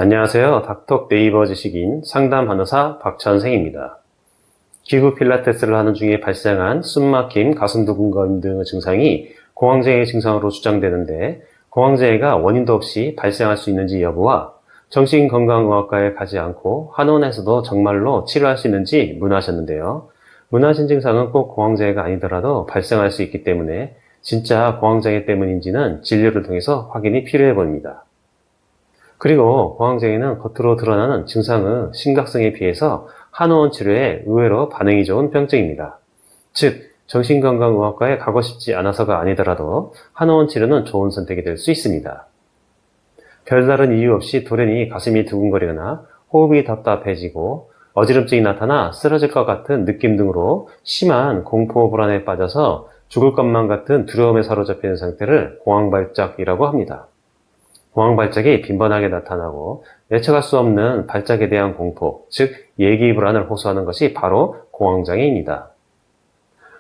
안녕하세요. 닥터 네이버 지식인 상담 간호사 박천생입니다. 기구 필라테스를 하는 중에 발생한 숨막힘, 가슴 두근거림 등의 증상이 공황장애 증상으로 추정되는데, 공황장애가 원인도 없이 발생할 수 있는지 여부와 정신건강의학과에 가지 않고 한의원에서도 정말로 치료할 수 있는지 문의하셨는데요. 문의하신 증상은 꼭 공황장애가 아니더라도 발생할 수 있기 때문에 진짜 공황장애 때문인지는 진료를 통해서 확인이 필요해 보입니다. 그리고 공황장애는 겉으로 드러나는 증상의 심각성에 비해서 한의원 치료에 의외로 반응이 좋은 병증입니다. 즉, 정신건강의학과에 가고 싶지 않아서가 아니더라도 한의원 치료는 좋은 선택이 될 수 있습니다. 별다른 이유 없이 돌연히 가슴이 두근거리거나 호흡이 답답해지고 어지럼증이 나타나 쓰러질 것 같은 느낌 등으로 심한 공포 불안에 빠져서 죽을 것만 같은 두려움에 사로잡히는 상태를 공황발작이라고 합니다. 공황발작이 빈번하게 나타나고 예측할 수 없는 발작에 대한 공포, 즉 예기불안을 호소하는 것이 바로 공황장애입니다.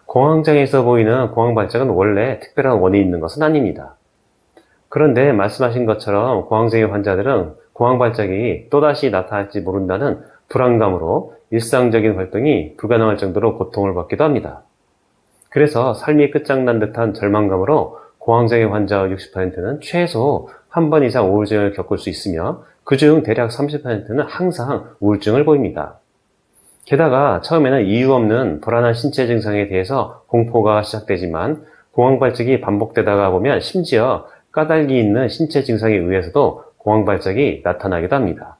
공황장애에서 보이는 공황발작은 원래 특별한 원인이 있는 것은 아닙니다. 그런데 말씀하신 것처럼 공황장애 환자들은 공황발작이 또다시 나타날지 모른다는 불안감으로 일상적인 활동이 불가능할 정도로 고통을 받기도 합니다. 그래서 삶이 끝장난 듯한 절망감으로 공황장애 환자 60%는 최소 한 번 이상 우울증을 겪을 수 있으며 그중 대략 30%는 항상 우울증을 보입니다. 게다가 처음에는 이유 없는 불안한 신체 증상에 대해서 공포가 시작되지만 공황발작이 반복되다가 보면 심지어 까닭이 있는 신체 증상에 의해서도 공황발작이 나타나기도 합니다.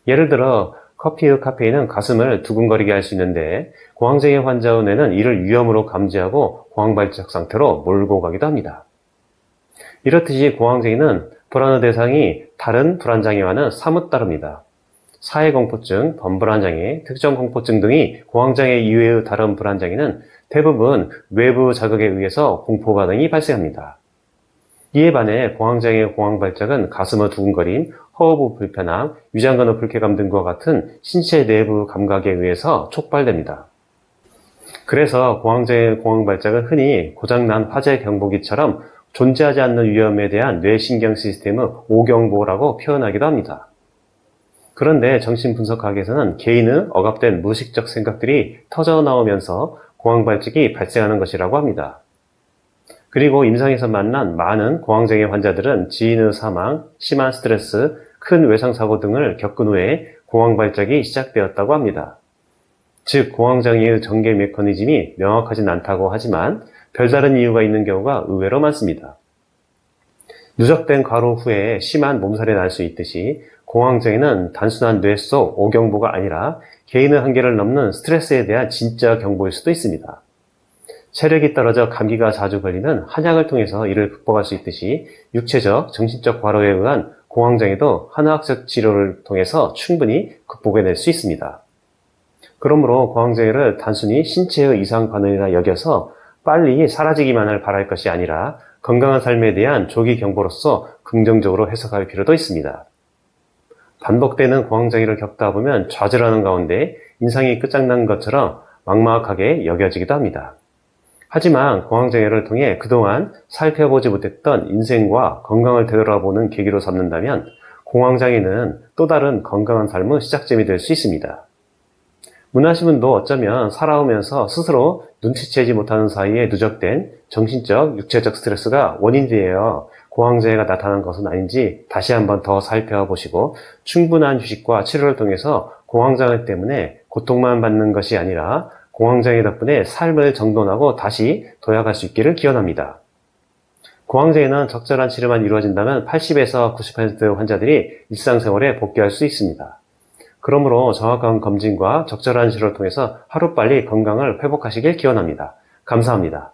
예를 들어 커피의 카페인은 가슴을 두근거리게 할 수 있는데 공황장애 환자의 뇌는 이를 위험으로 감지하고 공황발작 상태로 몰고 가기도 합니다. 이렇듯이 공황장애는 불안의 대상이 다른 불안장애와는 사뭇 다릅니다. 사회공포증, 범불안장애, 특정공포증 등이 공황장애 이외의 다른 불안장애는 대부분 외부 자극에 의해서 공포 반응이 발생합니다. 이에 반해 공황장애 공황발작은 가슴의 두근거림, 호흡의 불편함, 위장근의 불쾌감 등과 같은 신체 내부 감각에 의해서 촉발됩니다. 그래서 공황장애 공황발작은 흔히 고장난 화재 경보기처럼 존재하지 않는 위험에 대한 뇌신경 시스템의 오경보라고 표현하기도 합니다. 그런데 정신분석학에서는 개인의 억압된 무의식적 생각들이 터져나오면서 공황발작이 발생하는 것이라고 합니다. 그리고 임상에서 만난 많은 공황장애 환자들은 지인의 사망, 심한 스트레스, 큰 외상사고 등을 겪은 후에 공황발작이 시작되었다고 합니다. 즉, 공황장애의 전개 메커니즘이 명확하진 않다고 하지만 별다른 이유가 있는 경우가 의외로 많습니다. 누적된 과로 후에 심한 몸살이 날 수 있듯이 공황장애는 단순한 뇌 속 오경보가 아니라 개인의 한계를 넘는 스트레스에 대한 진짜 경보일 수도 있습니다. 체력이 떨어져 감기가 자주 걸리면 한약을 통해서 이를 극복할 수 있듯이 육체적, 정신적 과로에 의한 공황장애도 한의학적 치료를 통해서 충분히 극복해낼 수 있습니다. 그러므로 공황장애를 단순히 신체의 이상 반응이라 여겨서 빨리 사라지기만을 바랄 것이 아니라 건강한 삶에 대한 조기 경보로서 긍정적으로 해석할 필요도 있습니다. 반복되는 공황장애를 겪다 보면 좌절하는 가운데 인생이 끝장난 것처럼 막막하게 여겨지기도 합니다. 하지만 공황장애를 통해 그동안 살펴보지 못했던 인생과 건강을 되돌아보는 계기로 삼는다면 공황장애는 또 다른 건강한 삶의 시작점이 될 수 있습니다. 문하신 분도 어쩌면 살아오면서 스스로 눈치채지 못하는 사이에 누적된 정신적, 육체적 스트레스가 원인이 되어 공황장애가 나타난 것은 아닌지 다시 한번 더 살펴보시고 충분한 휴식과 치료를 통해서 공황장애 때문에 고통만 받는 것이 아니라 공황장애 덕분에 삶을 정돈하고 다시 도약할 수 있기를 기원합니다. 공황장애는 적절한 치료만 이루어진다면 80에서 90% 환자들이 일상생활에 복귀할 수 있습니다. 그러므로 정확한 검진과 적절한 치료를 통해서 하루빨리 건강을 회복하시길 기원합니다. 감사합니다.